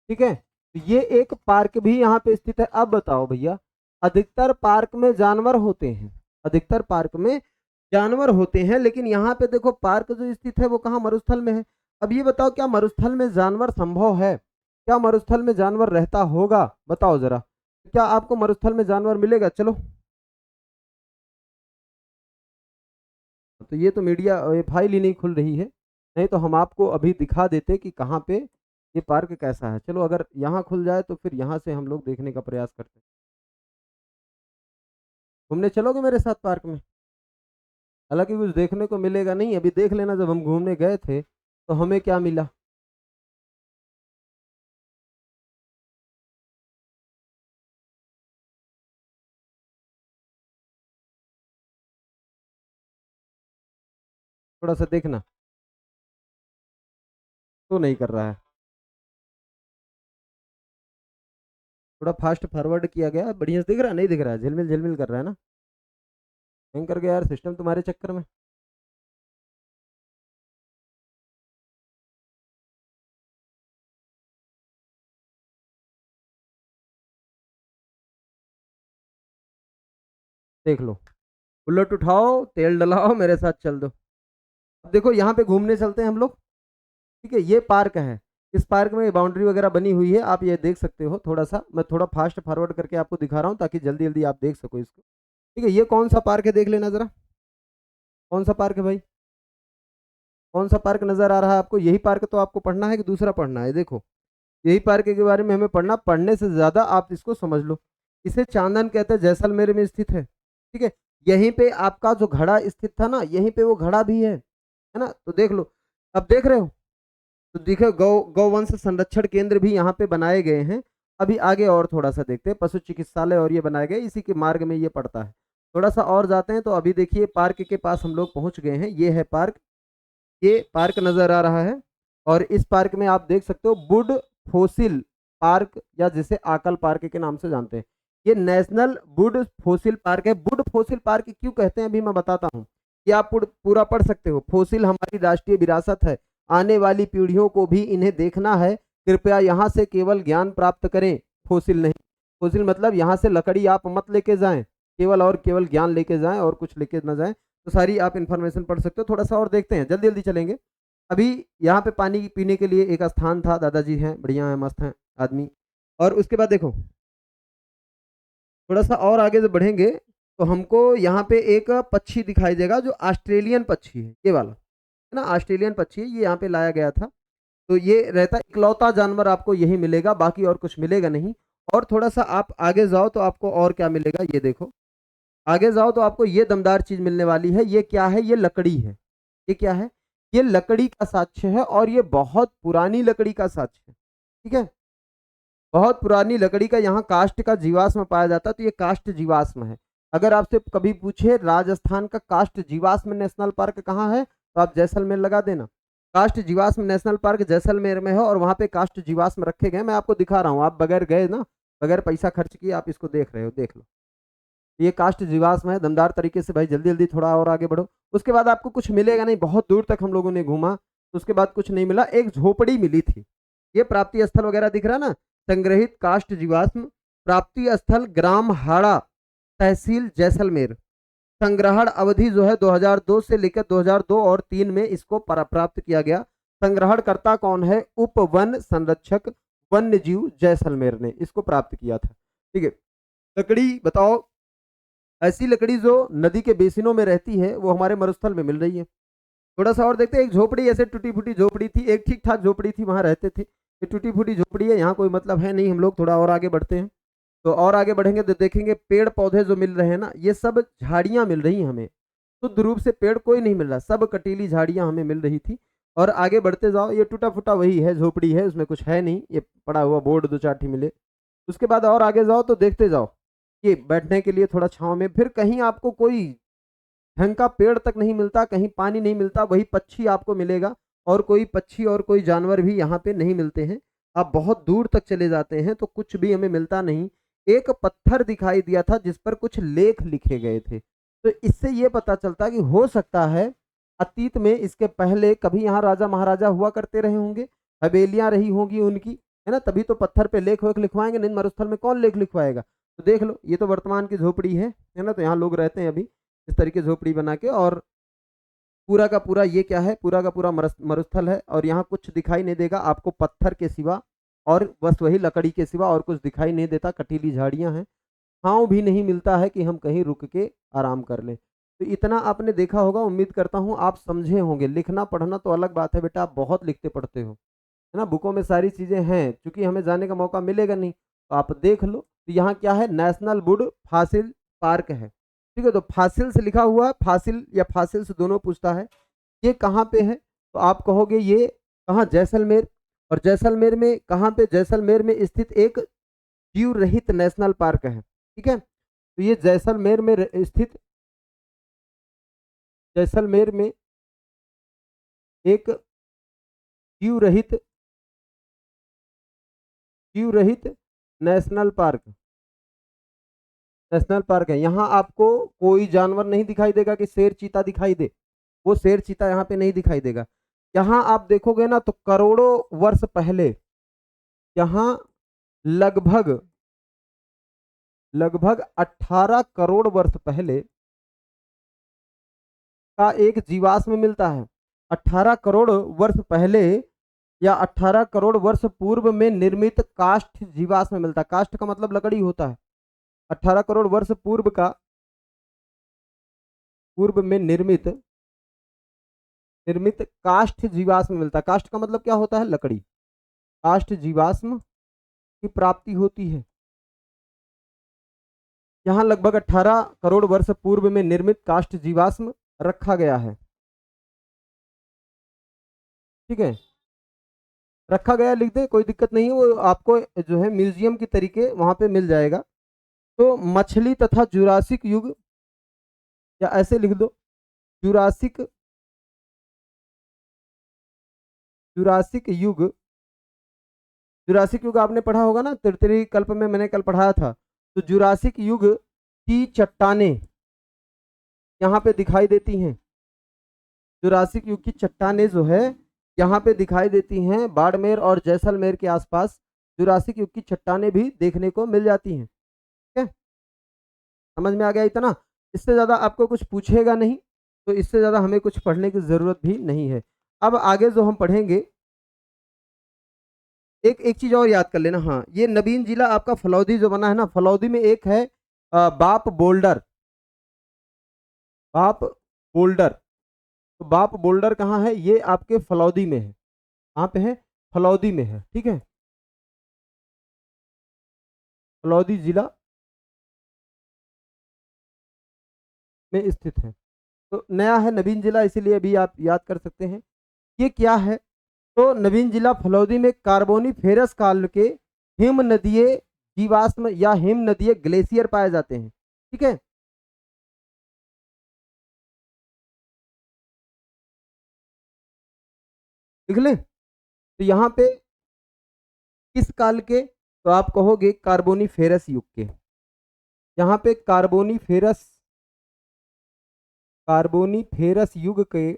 ठीक है, तो ये एक पार्क भी यहाँ पे स्थित है। अब बताओ भैया, अधिकतर पार्क में जानवर होते हैं, अधिकतर पार्क में जानवर होते हैं, लेकिन यहाँ पे देखो पार्क जो स्थित है वो कहाँ, मरुस्थल में है। अब ये बताओ, क्या मरुस्थल में जानवर संभव है, क्या मरुस्थल में जानवर रहता होगा, बताओ जरा, क्या आपको मरुस्थल में जानवर मिलेगा। चलो, तो ये तो मीडिया ये फाइल ही नहीं खुल रही है, नहीं तो हम आपको अभी दिखा देते कि कहाँ पे ये पार्क कैसा है। चलो, अगर यहाँ खुल जाए तो फिर यहाँ से हम लोग देखने का प्रयास करते हैं। घूमने चलोगे मेरे साथ पार्क में। हालांकि कुछ देखने को मिलेगा नहीं, अभी देख लेना जब हम घूमने गए थे तो हमें क्या मिला। थोड़ा सा देखना, तो नहीं कर रहा है, थोड़ा फास्ट फॉरवर्ड किया गया, बढ़िया से दिख रहा है, नहीं दिख रहा है, झिलमिल झिलमिल कर रहा है ना। हैंग कर गया यार सिस्टम तुम्हारे चक्कर में। देख लो, बुलेट उठाओ, तेल डलाओ, मेरे साथ चल दो। अब देखो यहाँ पे घूमने चलते हैं हम लोग। ठीक है, ये पार्क है, इस पार्क में बाउंड्री वगैरह बनी हुई है, आप ये देख सकते हो। थोड़ा सा मैं थोड़ा फास्ट फॉरवर्ड करके आपको दिखा रहा हूँ ताकि जल्दी जल्दी आप देख सको इसको। ठीक है, ये कौन सा पार्क है देख लेना जरा, कौन सा पार्क है भाई, कौन सा पार्क नजर आ रहा है आपको। यही पार्क तो आपको पढ़ना है कि दूसरा पढ़ना है, देखो यही पार्क के बारे में हमें पढ़ना, पढ़ने से ज्यादा आप इसको समझ लो। इसे चांदन कहते हैं, जैसलमेर में स्थित है। ठीक है, यहीं पे आपका जो घड़ा स्थित था ना, यहीं पे वो घड़ा भी है ना, तो देख लो। अब देख रहे हो, तो देखो गौवंश संरक्षण केंद्र भी यहाँ पे बनाए गए हैं। अभी आगे और थोड़ा सा देखते हैं, पशु चिकित्सालय और ये बनाए गए, इसी के मार्ग में ये पड़ता है। थोड़ा सा और जाते हैं, तो अभी देखिए पार्क के पास हम लोग पहुंच गए हैं। ये है पार्क, ये पार्क नजर आ रहा है। और इस पार्क में आप देख सकते हो वुड फोसिल पार्क, या जिसे आकल पार्क के नाम से जानते हैं। ये नेशनल वुड फोसिल पार्क है। वुड फोसिल पार्क क्यों कहते हैं अभी मैं बताता हूँ, ये आप पूरा पढ़ सकते हो। फोसिल हमारी राष्ट्रीय विरासत है, आने वाली पीढ़ियों को भी इन्हें देखना है, कृपया यहाँ से केवल ज्ञान प्राप्त करें, फोसिल नहीं। फोसिल मतलब यहाँ से लकड़ी आप मत लेके जाएं, केवल और केवल ज्ञान लेके जाएं और कुछ लेके ना जाएं। तो सारी आप इन्फॉर्मेशन पढ़ सकते हो। थोड़ा सा और देखते हैं, जल्दी जल्दी चलेंगे। अभी यहाँ पे पानी पीने के लिए एक स्थान था, दादाजी हैं, बढ़िया है, मस्त हैं आदमी। और उसके बाद देखो, थोड़ा सा और आगे जब बढ़ेंगे तो हमको यहाँ पे एक पक्षी दिखाई देगा जो ऑस्ट्रेलियन पक्षी है, ये वाला है ना, ऑस्ट्रेलियन पक्षी है, ये यहाँ पे लाया गया था। तो ये रहता इकलौता जानवर आपको यही मिलेगा, बाकी और कुछ मिलेगा नहीं। और थोड़ा सा आप आगे जाओ तो आपको और क्या मिलेगा, ये देखो, आगे जाओ तो आपको ये दमदार चीज मिलने वाली है। ये क्या है, ये लकड़ी है। ये क्या है, ये लकड़ी का साक्ष्य है, और ये बहुत पुरानी लकड़ी का साक्ष्य है। ठीक है, बहुत पुरानी लकड़ी का यहाँ काष्ठ का जीवाश्म पाया जाता है, तो ये काष्ठ जीवाश्म है। अगर आपसे कभी पूछे राजस्थान का काष्ठ जीवाश्म नेशनल पार्क कहाँ है, तो आप जैसलमेर लगा देना। काष्ठ जीवाश्म नेशनल पार्क जैसलमेर में है और वहाँ पे काष्ठ जीवाश्म रखे गए। मैं आपको दिखा रहा हूँ, आप बगैर गए ना, बगैर पैसा खर्च किए आप इसको देख रहे हो, देख लो। ये काष्ठ जीवाश्म है, दमदार तरीके से। भाई जल्दी जल्दी थोड़ा और आगे बढ़ो। उसके बाद आपको कुछ मिलेगा नहीं, बहुत दूर तक हम लोगों ने घूमा, तो उसके बाद कुछ नहीं मिला। एक झोपड़ी मिली थी, ये प्राप्ति स्थल वगैरह दिख रहा ना, संग्रहित काष्ठ जीवाश्म, प्राप्ति स्थल ग्राम हाड़ा, तहसील जैसलमेर। संग्रहण अवधि जो है 2002 से लेकर 2002 और 3 में इसको प्राप्त किया गया। संग्रहणकर्ता कौन है? उप वन संरक्षक वन्य जीव जैसलमेर ने इसको प्राप्त किया था। ठीक है, लकड़ी बताओ, ऐसी लकड़ी जो नदी के बेसिनों में रहती है वो हमारे मरुस्थल में मिल रही है। थोड़ा सा और देखते हैं। एक झोपड़ी ऐसे टूटी फूटी झोपड़ी थी, एक ठीक ठाक झोपड़ी थी, वहां रहते थे। ये टूटी फूटी झोपड़ी है, यहाँ कोई मतलब है नहीं। हम लोग थोड़ा और आगे बढ़ते हैं, तो और आगे बढ़ेंगे तो देखेंगे पेड़ पौधे जो मिल रहे हैं ना, ये सब झाड़ियां मिल रही हैं हमें। शुद्ध रूप से पेड़ कोई नहीं मिल रहा, सब कटीली झाड़ियां हमें मिल रही थी। और आगे बढ़ते जाओ, ये टूटा फूटा वही है, झोपड़ी है, उसमें कुछ है नहीं, ये पड़ा हुआ बोर्ड दो चार मिले। उसके बाद और आगे जाओ तो देखते जाओ, ये बैठने के लिए थोड़ा छांव में। फिर कहीं आपको कोई ढंग का पेड़ तक नहीं मिलता, कहीं पानी नहीं मिलता, वही पक्षी आपको मिलेगा। और कोई पक्षी और कोई जानवर भी यहाँ पे नहीं मिलते हैं। आप बहुत दूर तक चले जाते हैं तो कुछ भी हमें मिलता नहीं। एक पत्थर दिखाई दिया था जिस पर कुछ लेख लिखे गए थे, तो इससे ये पता चलता कि हो सकता है अतीत में इसके पहले कभी यहाँ राजा महाराजा हुआ करते रहे होंगे, हवेलियां रही होंगी उनकी, है ना, तभी तो पत्थर पे लेख वेख लिखवाएंगे, नहीं मरुस्थल में कौन लेख लिखवाएगा। तो देख लो, ये तो वर्तमान की झोपड़ी है ना, तो यहाँ लोग रहते हैं अभी इस तरीके झोपड़ी बना के। और पूरा का पूरा ये क्या है, पूरा का पूरा मरुस्थल है, और यहाँ कुछ दिखाई नहीं देगा आपको पत्थर के सिवा, और बस वही लकड़ी के सिवा और कुछ दिखाई नहीं देता। कटीली झाड़ियां हैं, छाँव भी नहीं मिलता है कि हम कहीं रुक के आराम कर लें। तो इतना आपने देखा होगा, उम्मीद करता हूँ आप समझे होंगे। लिखना पढ़ना तो अलग बात है बेटा, आप बहुत लिखते पढ़ते हो, है ना, बुकों में सारी चीज़ें हैं, क्योंकि हमें जाने का मौका मिलेगा नहीं, तो आप देख लो। तो यहाँ क्या है, नेशनल वुड फासिल पार्क है। ठीक है, तो फासिल से लिखा हुआ है, फासिल या फासिल से दोनों पूछता है। ये कहाँ पे है, तो आप कहोगे ये कहाँ, जैसलमेर। और जैसलमेर में कहाँ पे, जैसलमेर में स्थित एक जीव रहित नेशनल पार्क है। ठीक है, तो ये जैसलमेर में स्थित, जैसलमेर में एक जीव रहित नेशनल पार्क, नेशनल पार्क है। यहाँ आपको कोई जानवर नहीं दिखाई देगा कि शेर चीता दिखाई दे, वो शेर चीता यहाँ पे नहीं दिखाई देगा। यहाँ आप देखोगे ना तो करोड़ों वर्ष पहले यहाँ लगभग लगभग 18 करोड़ वर्ष पहले का एक जीवाश्म मिलता है। 18 करोड़ वर्ष पहले या 18 करोड़ वर्ष पूर्व में निर्मित काष्ठ जीवाश्म मिलता है। काष्ठ का मतलब लकड़ी होता है। 18 करोड़ वर्ष पूर्व में निर्मित काष्ठ जीवाश्म मिलता है। काष्ठ का मतलब क्या होता है, लकड़ी। काष्ठ जीवाश्म की प्राप्ति होती है। यहाँ लगभग 18 करोड़ वर्ष पूर्व में निर्मित काष्ठ जीवाश्म रखा गया है। ठीक है, रखा गया लिख दे, कोई दिक्कत नहीं है, वो आपको जो है म्यूजियम की तरीके वहां पे मिल जाएगा। तो मछली तथा जुरासिक युग, या ऐसे लिख दो, जुरासिक जुरासिक युग। जुरासिक युग आपने पढ़ा होगा ना, तृतीय कल्प में मैंने कल पढ़ाया था। तो जुरासिक युग की चट्टानें यहाँ पे दिखाई देती हैं। जुरासिक युग की चट्टानें जो है यहाँ पे दिखाई देती हैं, बाड़मेर और जैसलमेर के आसपास जुरासिक युग की चट्टानें भी देखने को मिल जाती हैं। ठीक है, समझ में आ गया इतना। इससे ज़्यादा आपको कुछ पूछेगा नहीं, तो इससे ज़्यादा हमें कुछ पढ़ने की ज़रूरत भी नहीं है। अब आगे जो हम पढ़ेंगे, एक एक चीज़ और याद कर लेना। हाँ, ये नवीन जिला आपका फलौदी जो बना है ना, फलौदी में एक है बाप बोल्डर। बाप बोल्डर, तो बाप बोल्डर कहाँ है, ये आपके फलौदी में है। कहाँ पे है, फलौदी में है। ठीक है, फलौदी जिला में स्थित है। तो नया है नवीन जिला, इसीलिए अभी आप याद कर सकते हैं। ये क्या है, तो नवीन जिला फलौदी में कार्बोनिफेरस काल के हिम नदीय जीवाश्म या हिम नदीय ग्लेशियर पाए जाते हैं। ठीक है, लिख लें। तो यहाँ पे किस काल के, तो आप कहोगे कार्बोनीफेरस युग के। यहाँ पे कार्बोनीफेरस युग के,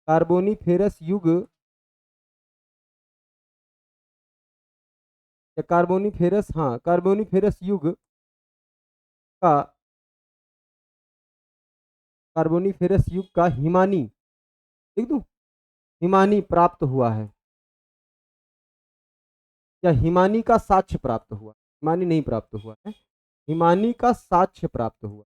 कार्बोनीफेरस युग या कार्बोनीफेरस, हाँ कार्बोनीफेरस युग का, कार्बोनीफेरस युग का हिमानी, लिख दूं, हिमानी प्राप्त हुआ है, या हिमानी का साक्ष्य प्राप्त हुआ, हिमानी नहीं प्राप्त हुआ है, हिमानी का साक्ष्य प्राप्त हुआ।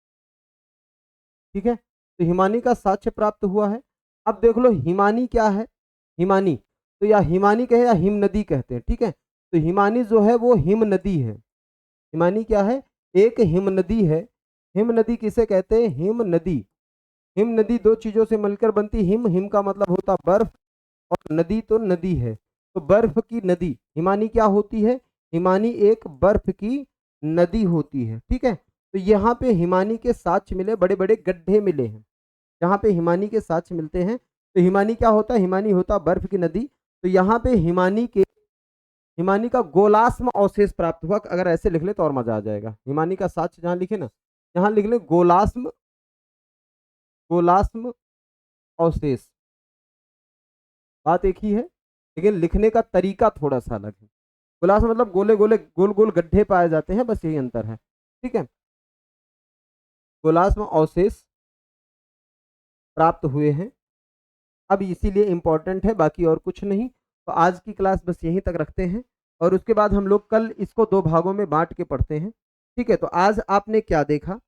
ठीक है, तो हिमानी का साक्ष्य प्राप्त हुआ है। अब देख लो हिमानी क्या है, हिमानी तो या हिमानी कहे या हिम नदी कहते हैं। ठीक है, तो हिमानी जो है वो हिम नदी है। हिमानी क्या है, एक हिम नदी है। हिम नदी किसे कहते हैं, हिम नदी। हिम नदी दो चीजों से मिलकर बनती, हिम, हिम का मतलब होता बर्फ, और नदी तो नदी है, तो बर्फ की नदी हिमानी क्या होती है, हिमानी एक बर्फ की नदी होती है। ठीक है, तो यहाँ पे हिमानी के साक्ष्य मिले, बड़े बड़े गड्ढे मिले हैं जहाँ पे हिमानी के साक्ष्य मिलते हैं। तो हिमानी क्या होता है, हिमानी होता बर्फ की नदी। तो यहाँ पे हिमानी का गोलास्म अवशेष प्राप्त हुआ। अगर ऐसे लिख ले तो और मजा आ जाएगा। हिमानी का साक्ष्य जहाँ लिखे ना, यहाँ लिख ले गोलास्म, गोलास्म अवशेष। बात एक ही है, लेकिन लिखने का तरीका थोड़ा सा अलग है। गोलास्म मतलब गोले गोले गोल गोल गड्ढे पाए जाते हैं, बस यही अंतर है। ठीक है, गोलास्म अवशेष प्राप्त हुए हैं। अब इसीलिए इंपॉर्टेंट है, बाकी और कुछ नहीं। तो आज की क्लास बस यहीं तक रखते हैं, और उसके बाद हम लोग कल इसको दो भागों में बांट के पढ़ते हैं। ठीक है, तो आज आपने क्या देखा,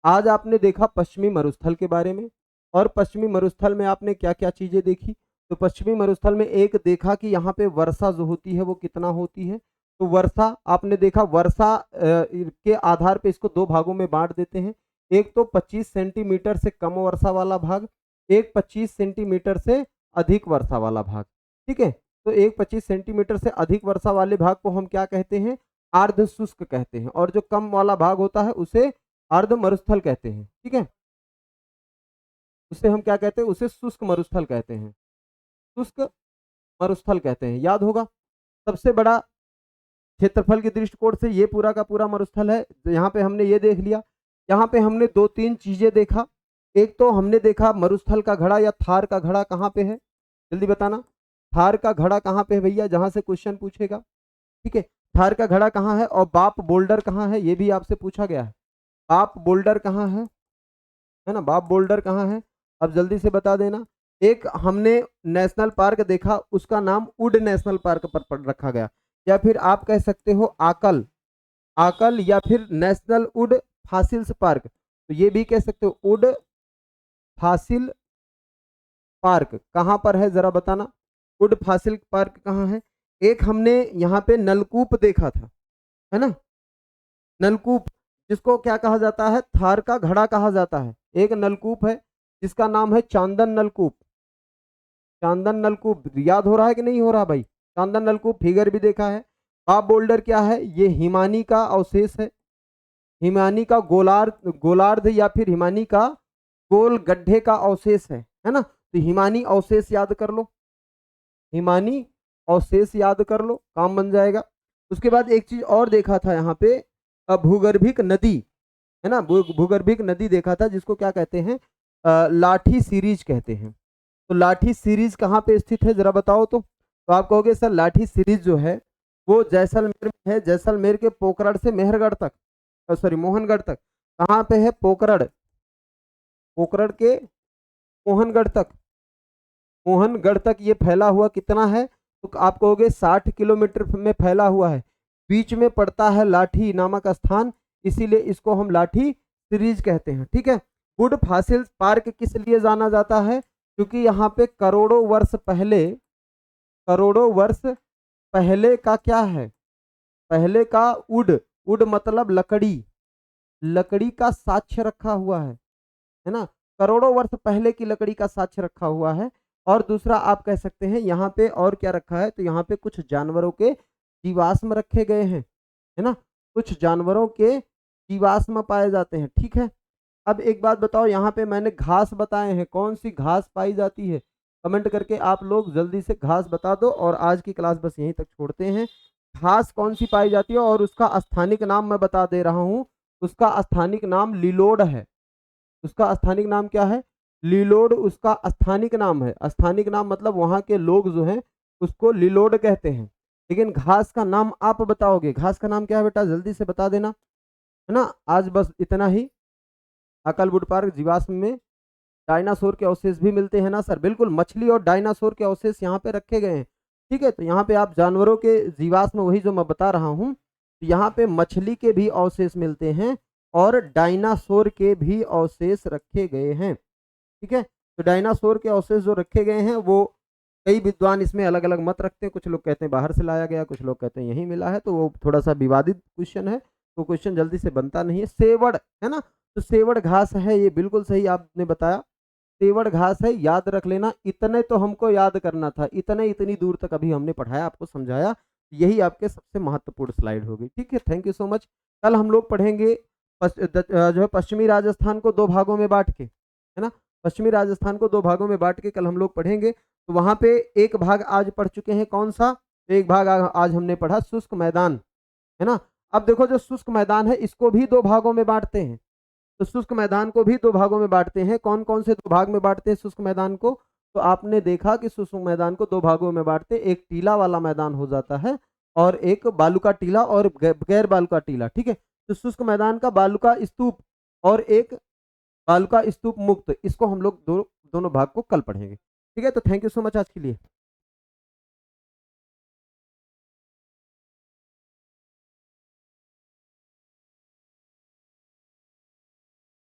आज आपने देखा पश्चिमी मरुस्थल के बारे में। और पश्चिमी मरुस्थल में आपने क्या क्या चीजें देखी, तो पश्चिमी मरुस्थल में एक देखा कि यहाँ पे वर्षा जो होती है वो कितना होती है। तो वर्षा आपने देखा, वर्षा के आधार पे इसको दो भागों में बांट देते हैं। एक तो 25 सेंटीमीटर से कम वर्षा वाला भाग, एक 25 सेंटीमीटर से अधिक वर्षा वाला भाग। ठीक है, तो एक 25 सेंटीमीटर से अधिक वर्षा वाले भाग को हम क्या कहते हैं, अर्ध शुष्क कहते हैं, और जो कम वाला भाग होता है उसे अर्ध मरुस्थल कहते हैं। ठीक है, उसे हम क्या कहते हैं, उसे शुष्क मरुस्थल कहते हैं, शुष्क मरुस्थल कहते हैं, याद होगा। सबसे बड़ा क्षेत्रफल के दृष्टिकोण से ये पूरा का पूरा मरुस्थल है। तो यहाँ पे हमने ये देख लिया, यहाँ पे हमने दो तीन चीजें देखा। एक तो हमने देखा मरुस्थल का घड़ा या थार का घड़ा कहाँ पे है, जल्दी बताना। थार का घड़ा कहाँ पे है भैया, जहां से क्वेश्चन पूछेगा। ठीक है, थार का घड़ा कहाँ है, और बाप बोल्डर कहाँ है, ये भी आपसे पूछा गया है। बाप बोल्डर कहाँ है ना, बाप बोल्डर कहाँ है, अब जल्दी से बता देना। एक हमने नेशनल पार्क देखा, उसका नाम उड नेशनल पार्क पर रखा गया, या फिर आप कह सकते हो आकल, आकल या फिर नेशनल उड फासिल्स पार्क, तो ये भी कह सकते हो उड फासिल पार्क कहाँ पर है जरा बताना, उड फासिल पार्क कहाँ है। एक हमने यहाँ पे नलकूप देखा था, है ना, नलकूप, जिसको क्या कहा जाता है, थार का घड़ा कहा जाता है। एक नलकूप है जिसका नाम है चांदन नलकूप, चांदन नलकूप, याद हो रहा है कि नहीं हो रहा भाई, चांदन नलकूप फिगर भी देखा है। बाप बोल्डर क्या है, ये हिमानी का अवशेष है, हिमानी का गोलार्ध, गोलार्ध या फिर हिमानी का गोल गड्ढे का अवशेष है ना। तो हिमानी अवशेष याद कर लो, हिमानी अवशेष याद कर लो, काम बन जाएगा। उसके बाद एक चीज और देखा था यहाँ पे, भूगर्भिक नदी, है ना, भूगर्भिक नदी देखा था, जिसको क्या कहते हैं, लाठी सीरीज कहते हैं। तो लाठी सीरीज कहाँ पे स्थित है जरा बताओ तो आप कहोगे सर लाठी सीरीज जो है वो जैसलमेर में है, जैसलमेर के पोखरण से मेहरगढ़ तक, सॉरी मोहनगढ़ तक। कहाँ पे है, पोखरण, पोखरण के मोहनगढ़ तक, मोहनगढ़ तक ये फैला हुआ कितना है, तो आप कहोगे 60 किलोमीटर में फैला हुआ है। बीच में पड़ता है लाठी नामक स्थान, इसीलिए इसको हम लाठी सीरीज कहते हैं। ठीक है, वुड फासिल पार्क किस लिए जाना जाता है, क्योंकि यहाँ पे करोड़ों वर्ष पहले, करोड़ों वर्ष पहले का क्या है, पहले का वुड, वुड मतलब लकड़ी, लकड़ी का साक्ष्य रखा हुआ है ना, करोड़ों वर्ष पहले की लकड़ी का साक्ष्य रखा हुआ है। और दूसरा आप कह सकते हैं यहाँ पे और क्या रखा है, तो यहाँ पे कुछ जानवरों के जीवाश्म रखे गए हैं, है ना, कुछ जानवरों के जीवाश्म पाए जाते हैं, ठीक है। अब एक बात बताओ, यहाँ पे मैंने घास बताए हैं, कौन सी घास पाई जाती है? कमेंट करके आप लोग जल्दी से घास बता दो, और आज की क्लास बस यहीं तक छोड़ते हैं। घास कौन सी पाई जाती है और उसका स्थानिक नाम मैं बता दे रहा हूँ। उसका स्थानिक नाम लिलोड है। उसका स्थानिक नाम क्या है? लिलोड उसका स्थानिक नाम है। स्थानिक नाम मतलब वहां के लोग जो हैं उसको लिलोड कहते हैं। लेकिन घास का नाम आप बताओगे, घास का नाम क्या है बेटा, जल्दी से बता देना, है ना। आज बस इतना ही। अकलवुड पार्क जीवाश्म में डायनासोर के अवशेष भी मिलते हैं ना सर? बिल्कुल, मछली और डायनासोर के अवशेष यहाँ पे रखे गए हैं, ठीक है। तो यहाँ पे आप जानवरों के जीवाश्म, वही जो मैं बता रहा हूँ, यहाँ पे मछली के भी अवशेष मिलते हैं और डायनासोर के भी अवशेष रखे गए हैं, ठीक है। तो डायनासोर के अवशेष जो रखे गए हैं वो कई विद्वान इसमें अलग अलग मत रखते हैं। कुछ लोग कहते हैं बाहर से लाया गया, कुछ लोग कहते हैं यहीं मिला है, तो वो थोड़ा सा विवादित क्वेश्चन है, तो क्वेश्चन जल्दी से बनता नहीं है। सेवड़, है ना, तो सेवड़ घास है, ये बिल्कुल सही आपने बताया, सेवड़ घास है, याद रख लेना। इतने तो हमको याद करना था, इतने इतनी दूर तक अभी हमने पढ़ाया, आपको समझाया, यही आपके सबसे महत्वपूर्ण स्लाइड होगी, ठीक है। Thank you so much. कल हम लोग पढ़ेंगे जो है पश्चिमी राजस्थान को दो भागों में बांट के, है ना, पश्चिमी राजस्थान को दो भागों में बांट के कल हम लोग पढ़ेंगे। तो वहां पे एक भाग आज पढ़ चुके हैं, कौन सा? एक भाग आज हमने पढ़ा शुष्क मैदान, है ना। अब देखो, जो शुष्क मैदान है इसको भी दो भागों में बांटते हैं। तो शुष्क मैदान को भी दो भागों में बांटते हैं। कौन कौन से दो भाग में बांटते हैं शुष्क मैदान को? तो आपने देखा कि शुष्क मैदान को दो भागों में बांटते, एक टीला वाला मैदान हो जाता है और एक बालू का टीला और गैर बालू का टीला, ठीक है। तो शुष्क मैदान का बालू का स्तूप और एक बालू का स्तूप मुक्त, इसको हम लोग दोनों भाग को कल पढ़ेंगे, ठीक है। तो थैंक यू सो मच आज के लिए।